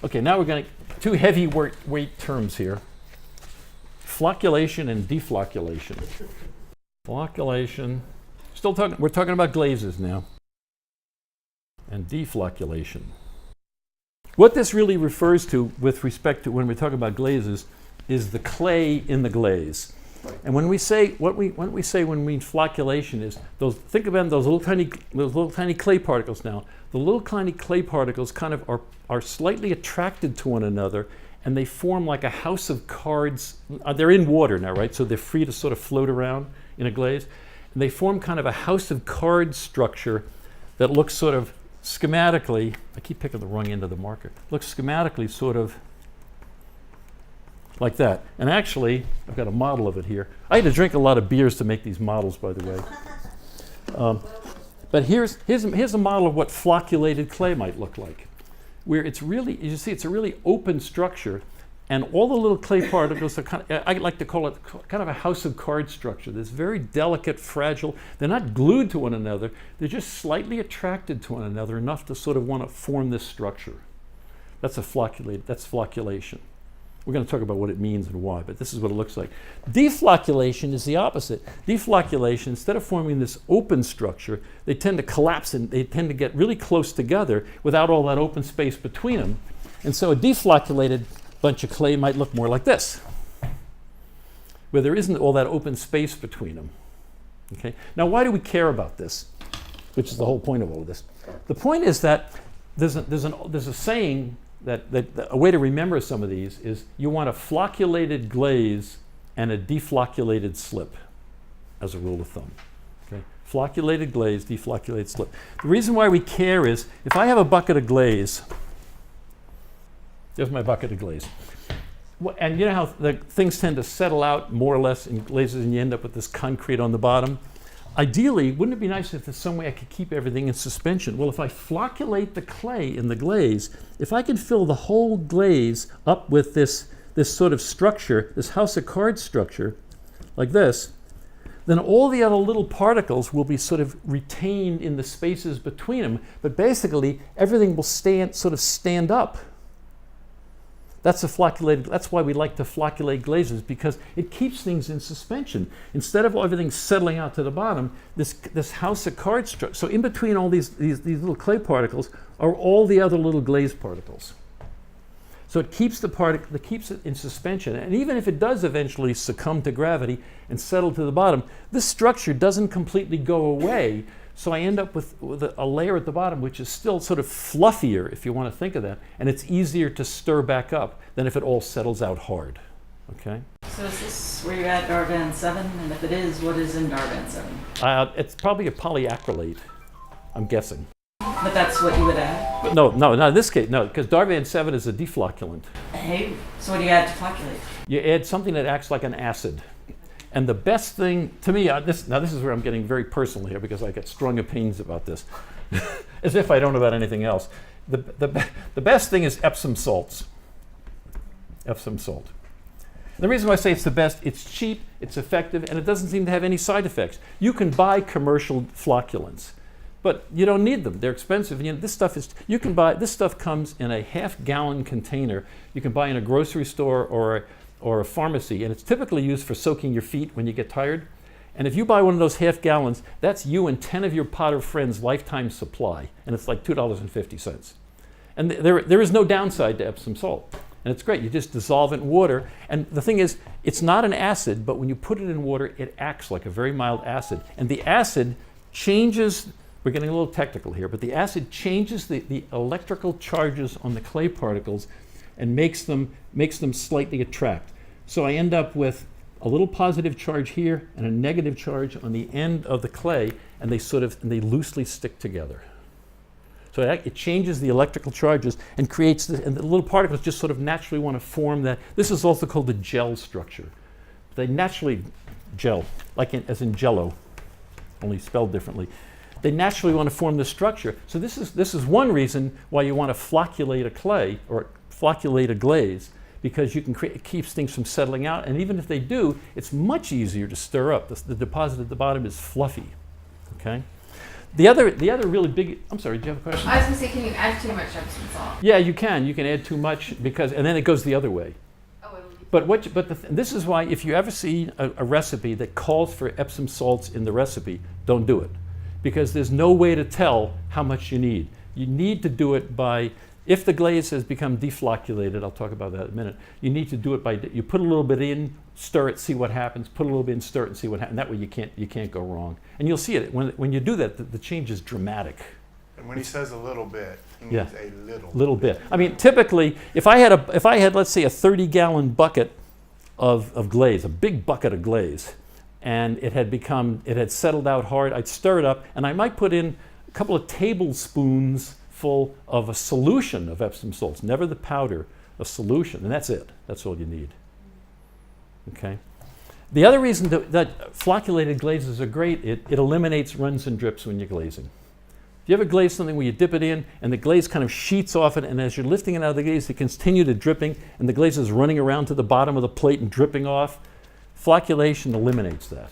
Okay, now we're going to, two heavy weight terms here. Flocculation and deflocculation. Flocculation, we're talking about glazes now. And deflocculation. What this really refers to with respect to when we talk about glazes is the clay in the glaze. And when we say when we mean flocculation is those, think about those little tiny clay particles now. The little tiny clay particles kind of are slightly attracted to one another, and they form like a house of cards. They're in water now, right? So they're free to sort of float around in a glaze. And they form kind of a house of cards structure that looks sort of schematically, I keep picking the wrong end of the marker, looks schematically sort of like that. And actually, I've got a model of it here. I had to drink a lot of beers to make these models, by the way. But here's a model of what flocculated clay might look like, where it's really, you see, it's a really open structure, and all the little clay particles are kind of, I like to call it kind of a house of cards structure. This very delicate, fragile. They're not glued to one another. They're just slightly attracted to one another enough to sort of want to form this structure. That's flocculation. We're going to talk about what it means and why, but this is what it looks like. Deflocculation is the opposite. Deflocculation, instead of forming this open structure, they tend to collapse and they tend to get really close together without all that open space between them. And so a deflocculated bunch of clay might look more like this, where there isn't all that open space between them. Okay? Now, why do we care about this? Which is the whole point of all of this. The point is that there's a saying that a way to remember some of these is you want a flocculated glaze and a deflocculated slip as a rule of thumb. Okay? Flocculated glaze, deflocculated slip. The reason why we care is if I have a bucket of glaze, there's my bucket of glaze. And you know how the things tend to settle out more or less in glazes and you end up with this concrete on the bottom? Ideally, wouldn't it be nice if there's some way I could keep everything in suspension? Well, if I flocculate the clay in the glaze, if I can fill the whole glaze up with this sort of structure, this house of cards structure, like this, then all the other little particles will be sort of retained in the spaces between them, but basically everything will sort of stand up. That's why we like to flocculate glazes, because it keeps things in suspension. Instead of everything settling out to the bottom, this house of cards structure. So in between all these little clay particles are all the other little glaze particles. So it keeps keeps it in suspension. And even if it does eventually succumb to gravity and settle to the bottom, this structure doesn't completely go away. So I end up with a layer at the bottom which is still sort of fluffier, if you want to think of that, and it's easier to stir back up than if it all settles out hard. Okay? So is this where you're at Darvan 7? And if it is, what is in Darvan 7? It's probably a polyacrylate, I'm guessing. But that's what you would add? But no, in this case, no, because Darvan 7 is a deflocculant. Hey, so what do you add to flocculate? You add something that acts like an acid. And the best thing to me, this is where I'm getting very personal here because I get strong opinions about this, as if I don't know about anything else. The best thing is Epsom salts. Epsom salt. The reason why I say it's the best, it's cheap, it's effective, and it doesn't seem to have any side effects. You can buy commercial flocculants, but you don't need them. They're expensive. You know, this stuff comes in a half-gallon container. You can buy in a grocery store or a pharmacy, and it's typically used for soaking your feet when you get tired. And if you buy one of those half gallons, that's you and 10 of your Potter friends' lifetime supply, and it's like $2.50. And there is no downside to Epsom salt. And it's great, you just dissolve it in water. And the thing is, it's not an acid, but when you put it in water, it acts like a very mild acid. And the acid changes, we're getting a little technical here, but the acid changes the electrical charges on the clay particles and makes them slightly attract. So I end up with a little positive charge here and a negative charge on the end of the clay, and they loosely stick together. So it changes the electrical charges and creates and the little particles just sort of naturally want to form that. This is also called the gel structure. They naturally gel, as in Jello, only spelled differently. They naturally want to form this structure. So this is one reason why you want to flocculate a clay or flocculate a glaze, because you can it keeps things from settling out, and even if they do, it's much easier to stir up. The deposit at the bottom is fluffy. Okay, the other really big, I'm sorry, do you have a question? I was going to say, can you add too much Epsom salt? Yeah, you can add too much and then it goes the other way. Oh, it'll be But this is why if you ever see a recipe that calls for Epsom salts in the recipe, don't do it. Because there's no way to tell how much you need. You need to do it by, if the glaze has become deflocculated, I'll talk about that in a minute, you need to do it by, you put a little bit in, stir it, see what happens, put a little bit in, stir it, and see what happens. That way you can't go wrong. And you'll see it, when you do that, the change is dramatic. And when he says a little bit, he means Yeah. a little Bit. I mean, typically, if I had, let's say, a 30-gallon bucket of glaze, a big bucket of glaze, and it had settled out hard, I'd stir it up, and I might put in a couple of tablespoons full of a solution of Epsom salts, never the powder, a solution, and that's it. That's all you need. Okay. The other reason that flocculated glazes are great, it eliminates runs and drips when you're glazing. If you ever glaze something where you dip it in and the glaze kind of sheets off it, and as you're lifting it out of the glaze, it continues to dripping, and the glaze is running around to the bottom of the plate and dripping off, flocculation eliminates that.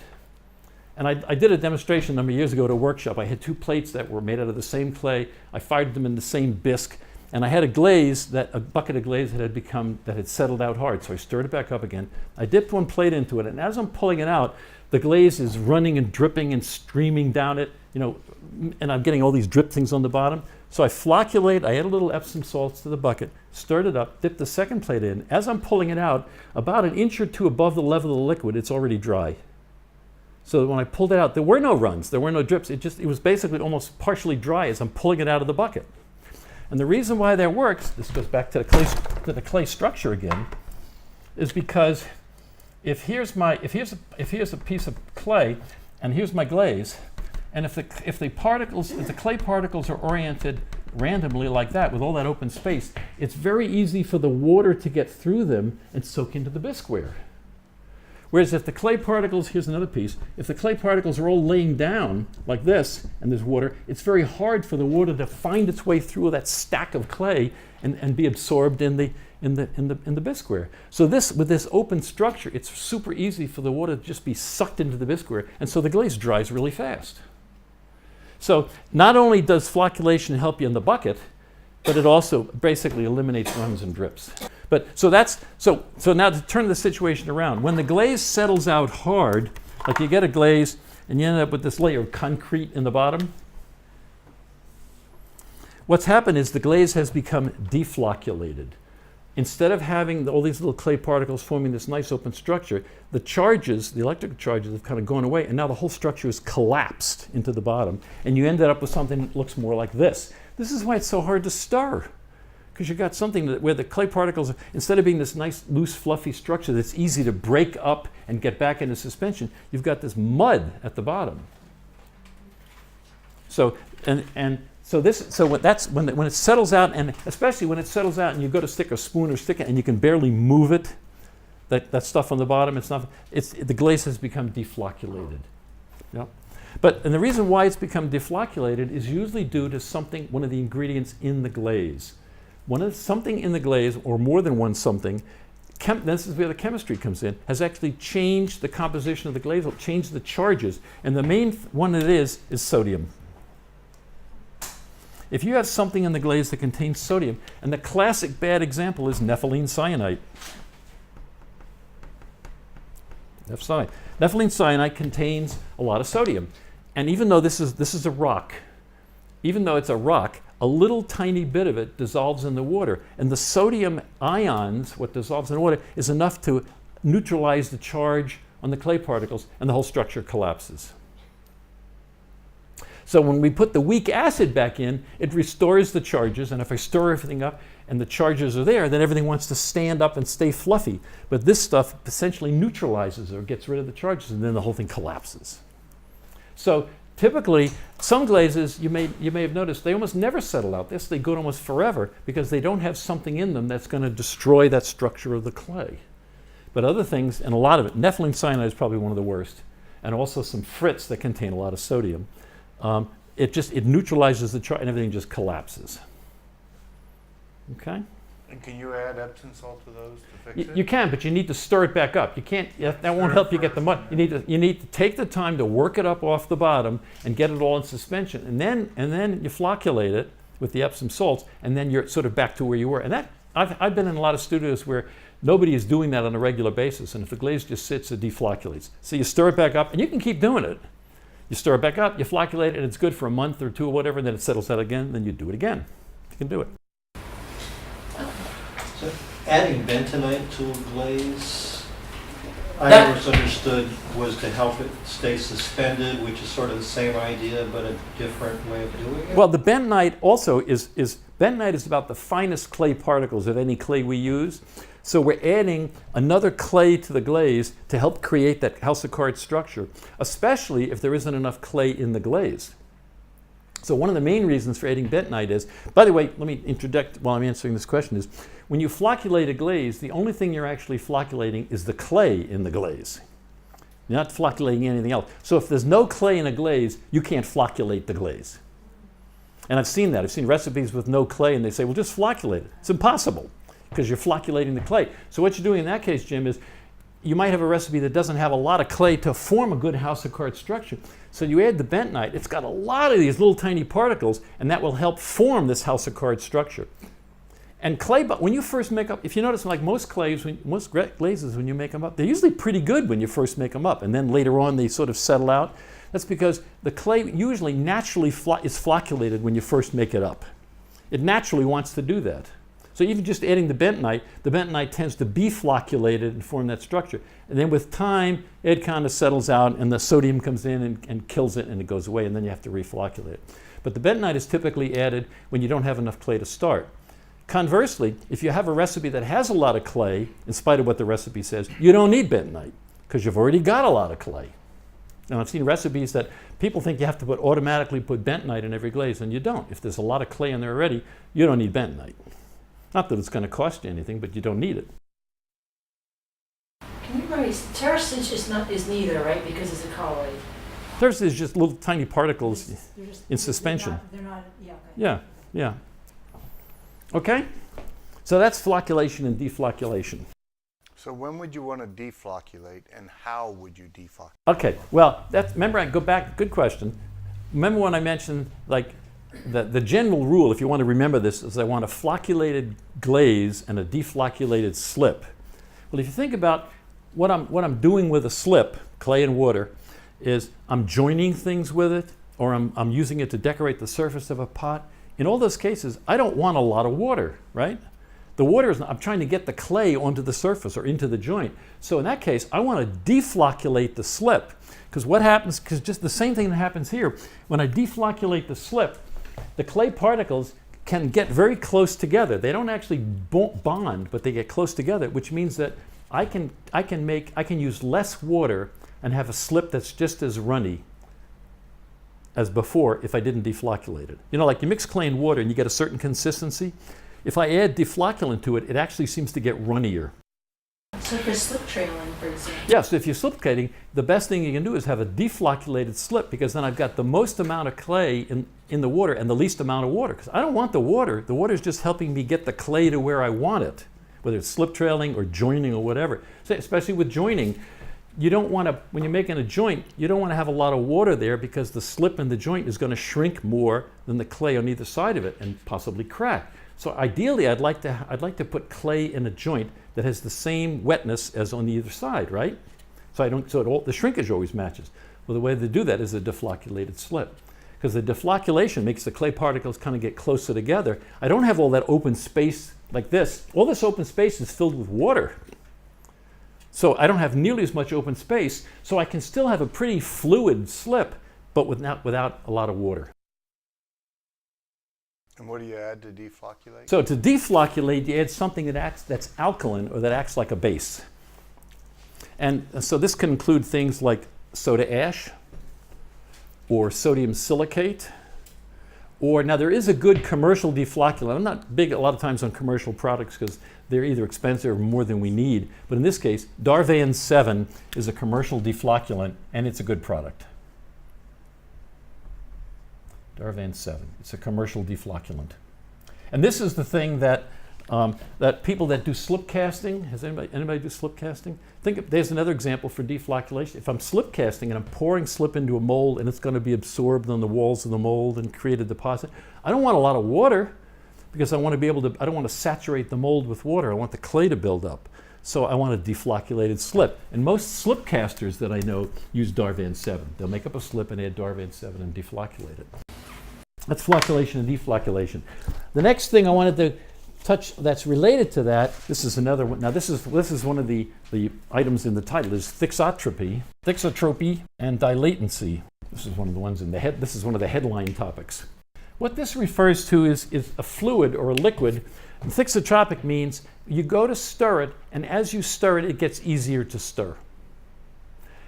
And I did a demonstration a number of years ago at a workshop. I had two plates that were made out of the same clay. I fired them in the same bisque, and I had a bucket of glaze that had settled out hard. So I stirred it back up again. I dipped one plate into it, and as I'm pulling it out, the glaze is running and dripping and streaming down it, and I'm getting all these drip things on the bottom. So I flocculate, I add a little Epsom salts to the bucket, stirred it up, dipped the second plate in. As I'm pulling it out, about an inch or two above the level of the liquid, it's already dry. So when I pulled it out, there were no runs, there were no drips. It was basically almost partially dry as I'm pulling it out of the bucket. And the reason why that works, this goes back to the clay structure again, is because if here's a piece of clay and here's my glaze, and if the clay particles are oriented randomly like that with all that open space, it's very easy for the water to get through them and soak into the bisqueware. Whereas if the clay particles, here's another piece, if the clay particles are all laying down like this and there's water, it's very hard for the water to find its way through that stack of clay and be absorbed in the bisqueware. So with this open structure, it's super easy for the water to just be sucked into the bisqueware, and so the glaze dries really fast. So not only does flocculation help you in the bucket, but it also basically eliminates runs and drips. So now to turn the situation around, when the glaze settles out hard, like you get a glaze and you end up with this layer of concrete in the bottom, what's happened is the glaze has become deflocculated. Instead of having all these little clay particles forming this nice open structure, the electrical charges have kind of gone away, and now the whole structure is collapsed into the bottom, and you ended up with something that looks more like this. This is why it's so hard to stir, because you've got something where the clay particles, instead of being this nice, loose, fluffy structure that's easy to break up and get back into suspension, you've got this mud at the bottom. So when it settles out, and especially when it settles out and you go to stick a spoon or stick it and you can barely move it, that stuff on the bottom, the glaze has become deflocculated. Yep. And the reason why it's become deflocculated is usually due to one of the ingredients in the glaze. Something in the glaze, or more than one something, this is where the chemistry comes in, has actually changed the composition of the glaze, changed the charges, and the main one that is sodium. If you have something in the glaze that contains sodium, and the classic bad example is nepheline cyanide. Nepheline cyanide contains a lot of sodium. And even though this is a rock, even though it's a rock, a little tiny bit of it dissolves in the water. And the sodium ions, what dissolves in the water, is enough to neutralize the charge on the clay particles, and the whole structure collapses. So when we put the weak acid back in, it restores the charges, and if I stir everything up and the charges are there, then everything wants to stand up and stay fluffy. But this stuff essentially neutralizes or gets rid of the charges, and then the whole thing collapses. So typically, some glazes, you may have noticed, they almost never settle out. They go almost forever because they don't have something in them that's going to destroy that structure of the clay. But other things, and a lot of it, nepheline cyanide is probably one of the worst, and also some frits that contain a lot of sodium. It neutralizes the charge and everything just collapses. Okay? And can you add Epsom salt to those to fix it? You can, but you need to stir it back up. You can't. That won't help you get the mud. You need to take the time to work it up off the bottom and get it all in suspension, and then you flocculate it with the Epsom salts, and then you're sort of back to where you were. And that I've been in a lot of studios where nobody is doing that on a regular basis, and if the glaze just sits, it deflocculates. So you stir it back up, and you can keep doing it. You stir it back up, you flocculate it, and it's good for a month or two or whatever, and then it settles out again, then you do it again. You can do it. So adding bentonite to a glaze, I That- always understood was to help it stay suspended, which is sort of the same idea, but a different way of doing it. Well, the bentonite also is bentonite is about the finest clay particles of any clay we use. So we're adding another clay to the glaze to help create that house of cards structure, especially if there isn't enough clay in the glaze. So one of the main reasons for adding bentonite is, by the way, let me interject while I'm answering this question, is when you flocculate a glaze, the only thing you're actually flocculating is the clay in the glaze. You're not flocculating anything else. So if there's no clay in a glaze, you can't flocculate the glaze. And I've seen that. I've seen recipes with no clay, and they say, well, just flocculate it. It's impossible because you're flocculating the clay. So what you're doing in that case, Jim, is you might have a recipe that doesn't have a lot of clay to form a good house of cards structure. So you add the bentonite, it's got a lot of these little tiny particles, and that will help form this house of cards structure. And clay, but when you first make up, if you notice, like most clays, most glazes, when you make them up, they're usually pretty good when you first make them up, and then later on they sort of settle out. That's because the clay usually naturally is flocculated when you first make it up. It naturally wants to do that. So even just adding the bentonite tends to be flocculated and form that structure. And then with time, it kind of settles out, and the sodium comes in and kills it, and it goes away, and then you have to reflocculate it. But the bentonite is typically added when you don't have enough clay to start. Conversely, if you have a recipe that has a lot of clay, in spite of what the recipe says, you don't need bentonite because you've already got a lot of clay. Now, I've seen recipes that people think you have to automatically put bentonite in every glaze, and you don't. If there's a lot of clay in there already, you don't need bentonite. Not that it's going to cost you anything, but you don't need it. Can you raise terracage is neither, right? Because it's a colloid. There's just little tiny particles in suspension. They're not, yeah. Okay. Yeah, yeah. Okay? So that's flocculation and deflocculation. So when would you want to deflocculate, and how would you deflocculate? Okay, well, remember, I go back, good question. Remember when I mentioned, like, the general rule, if you want to remember this, is I want a flocculated glaze and a deflocculated slip. Well, if you think about what I'm doing with a slip, clay and water, is I'm joining things with it, or I'm using it to decorate the surface of a pot. In all those cases, I don't want a lot of water, right? The water is, I'm trying to get the clay onto the surface or into the joint. So in that case, I want to deflocculate the slip. Because what happens, because just the same thing that happens here, when I deflocculate the slip, the clay particles can get very close together. They don't actually bond, but they get close together, which means that I can use less water and have a slip that's just as runny as before if I didn't deflocculate it. You know, like you mix clay and water and you get a certain consistency. If I add deflocculant to it, it actually seems to get runnier. So for slip trailing, for example. Yeah, so if you're slip plating, the best thing you can do is have a deflocculated slip, because then I've got the most amount of clay in the water and the least amount of water. Because I don't want the water. The water is just helping me get the clay to where I want it, whether it's slip trailing or joining or whatever. So especially with joining, you don't want to, when you're making a joint, you don't want to have a lot of water there, because the slip in the joint is going to shrink more than the clay on either side of it and possibly crack. So ideally, I'd like to put clay in a joint that has the same wetness as on the other side, right? So the shrinkage always matches. Well, the way to do that is a deflocculated slip, because the deflocculation makes the clay particles kind of get closer together. I don't have all that open space like this. All this open space is filled with water. So I don't have nearly as much open space, so I can still have a pretty fluid slip, but without a lot of water. And what do you add to deflocculate? So to deflocculate, you add something that's alkaline, or that acts like a base. And so this can include things like soda ash or sodium silicate. Or now there is a good commercial deflocculant. I'm not big a lot of times on commercial products because they're either expensive or more than we need. But in this case, Darvan 7 is a commercial deflocculant, and it's a good product. Darvan 7. It's a commercial deflocculant. And this is the thing that that people that do slip casting, has anybody do slip casting? There's another example for deflocculation. If I'm slip casting and I'm pouring slip into a mold and it's going to be absorbed on the walls of the mold and create a deposit, I don't want a lot of water because I want to be able to, I don't want to saturate the mold with water. I want the clay to build up. So I want a deflocculated slip. And most slip casters that I know use Darvan 7. They'll make up a slip and add Darvan 7 and deflocculate it. That's flocculation and deflocculation. The next thing I wanted to touch that's related to that, this is another one. Now this is one of the items in the title is Thixotropy, and dilatancy. This is one of the ones in the head. This is one of the headline topics. What this refers to is a fluid or a liquid. And thixotropic means you go to stir it, and as you stir it, it gets easier to stir.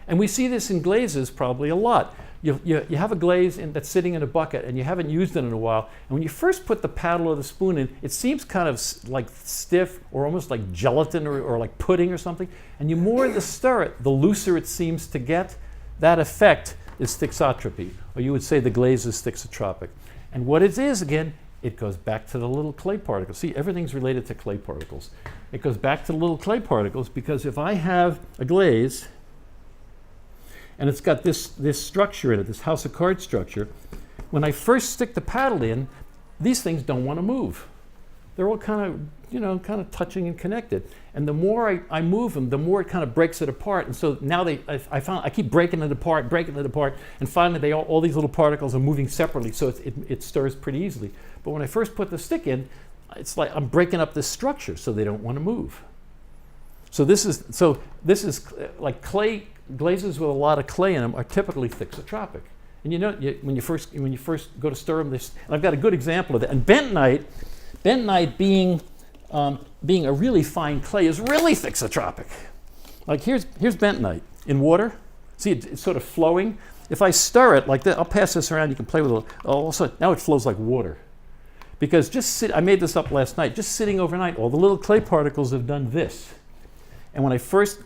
And we see this in glazes probably a lot. You have a glaze that's sitting in a bucket and you haven't used it in a while, and when you first put the paddle or the spoon in, it seems kind of like stiff or almost like gelatin or like pudding or something, and the more you stir it, the looser it seems to get. That effect is thixotropy, or you would say the glaze is thixotropic. And what it is, again, it goes back to the little clay particles. See, everything's related to clay particles. It goes back to the little clay particles because if I have a glaze and it's got this structure in it, this house of cards structure, when I first stick the paddle in, these things don't want to move. They're all kind of touching and connected. And the more I move them, the more it kind of breaks it apart. And so now I keep breaking it apart, and finally all these little particles are moving separately, so it stirs pretty easily. But when I first put the stick in, it's like I'm breaking up this structure, so they don't want to move. So this is like clay. Glazes with a lot of clay in them are typically thixotropic. And when you first go to stir them, and I've got a good example of that. And bentonite being a really fine clay is really thixotropic. Like here's bentonite in water. See, it's sort of flowing. If I stir it like that, I'll pass this around. You can play with it. All of a sudden, now it flows like water. Because I made this up last night. Just sitting overnight, all the little clay particles have done this. And when I first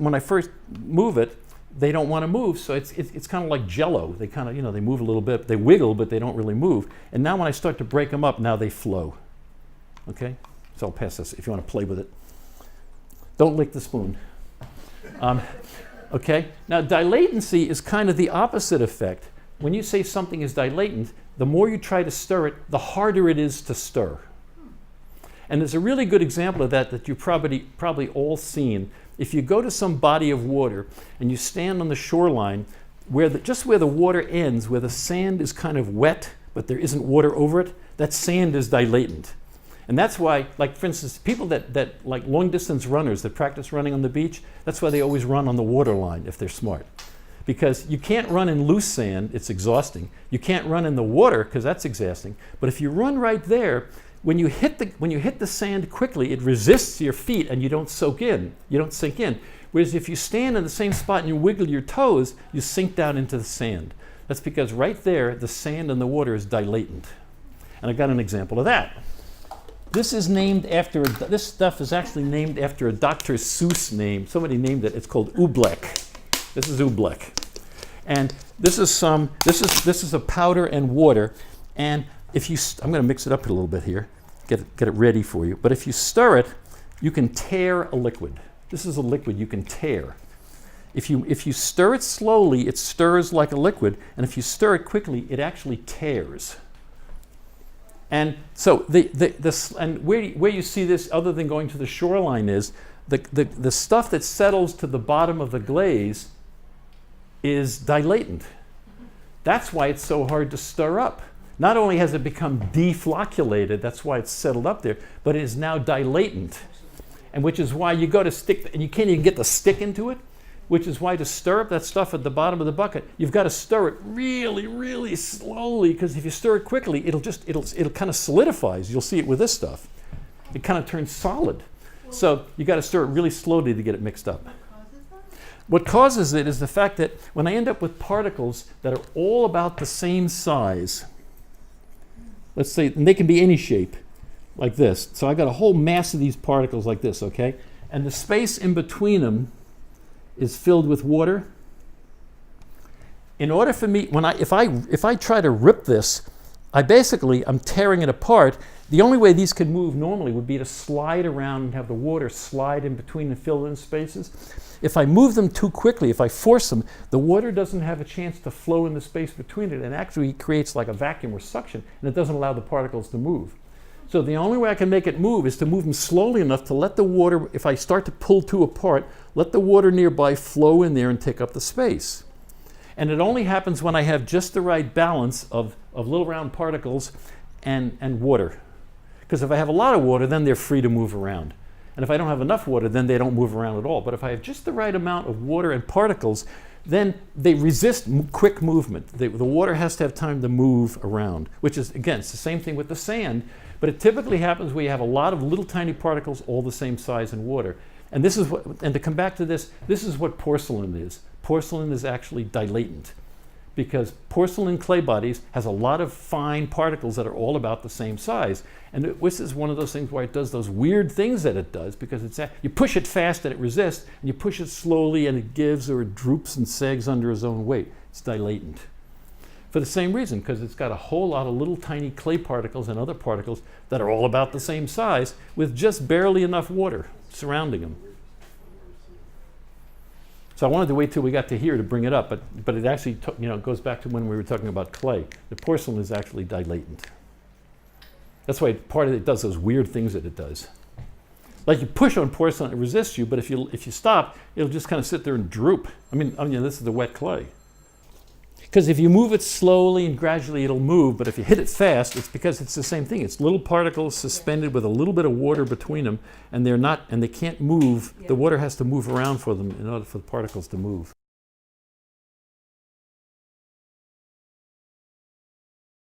move it, they don't want to move, so it's kind of like Jell-O. They kind of, they move a little bit, they wiggle, but they don't really move. And now when I start to break them up, now they flow. Okay? So I'll pass this if you want to play with it. Don't lick the spoon. Okay? Now dilatancy is kind of the opposite effect. When you say something is dilatant, the more you try to stir it, the harder it is to stir. And there's a really good example of that you've probably all seen. If you go to some body of water and you stand on the shoreline just where the water ends, where the sand is kind of wet, but there isn't water over it, that sand is dilatant. And that's why, like for instance, people that like long distance runners that practice running on the beach, that's why they always run on the waterline if they're smart. Because you can't run in loose sand, it's exhausting. You can't run in the water because that's exhausting. But if you run right there, when you hit the sand quickly, it resists your feet and you don't soak in, you don't sink in. Whereas if you stand in the same spot and you wiggle your toes, you sink down into the sand. That's because right there, the sand in the water is dilatant. And I've got an example of that. This stuff is actually named after a Dr. Seuss name. Somebody named it. It's called Oobleck. This is Oobleck. And this is a powder and water. And I'm going to mix it up a little bit here, get it ready for you. But if you stir it, you can tear a liquid. This is a liquid you can tear. If you stir it slowly, it stirs like a liquid, and if you stir it quickly, it actually tears. And so where you see this, other than going to the shoreline, is the stuff that settles to the bottom of the glaze is dilatant. That's why it's so hard to stir up. Not only has it become deflocculated, that's why it's settled up there, but it is now dilatant. And which is why you go to stick, and you can't even get the stick into it, which is why to stir up that stuff at the bottom of the bucket, you've got to stir it really, really slowly, because if you stir it quickly, it'll kind of solidifies. You'll see it with this stuff. It kind of turns solid. So you got to stir it really slowly to get it mixed up. What causes it is the fact that when I end up with particles that are all about the same size, let's say, and they can be any shape, like this. So I got a whole mass of these particles like this, okay? And the space in between them is filled with water. In order for me, if I try to rip this I'm tearing it apart. The only way these could move normally would be to slide around and have the water slide in between and fill in spaces. If I move them too quickly, if I force them, the water doesn't have a chance to flow in the space between it and actually creates like a vacuum or suction, and it doesn't allow the particles to move. So the only way I can make it move is to move them slowly enough to let the water, if I start to pull two apart, let the water nearby flow in there and take up the space. And it only happens when I have just the right balance of little round particles and water. Because if I have a lot of water, then they're free to move around. And if I don't have enough water, then they don't move around at all. But if I have just the right amount of water and particles, then they resist quick movement. The water has to have time to move around, which is, again, it's the same thing with the sand. But it typically happens where you have a lot of little tiny particles all the same size in water. And this is what, and to come back to this is what porcelain is. Porcelain is actually dilatant, because porcelain clay bodies has a lot of fine particles that are all about the same size. And this is one of those things where it does those weird things that it does, because you push it fast and it resists, and you push it slowly and it gives or it droops and sags under its own weight. It's dilatant. For the same reason, because it's got a whole lot of little tiny clay particles and other particles that are all about the same size with just barely enough water surrounding them. So I wanted to wait till we got to here to bring it up, but it actually goes back to when we were talking about clay. The porcelain is actually dilatant. That's why part of it does those weird things that it does. Like you push on porcelain, it resists you, but if you stop, it'll just kind of sit there and droop. I mean, this is the wet clay. Because if you move it slowly and gradually, it'll move, but if you hit it fast, it's because it's the same thing. It's little particles suspended with a little bit of water between them, and they can't move. The water has to move around for them in order for the particles to move.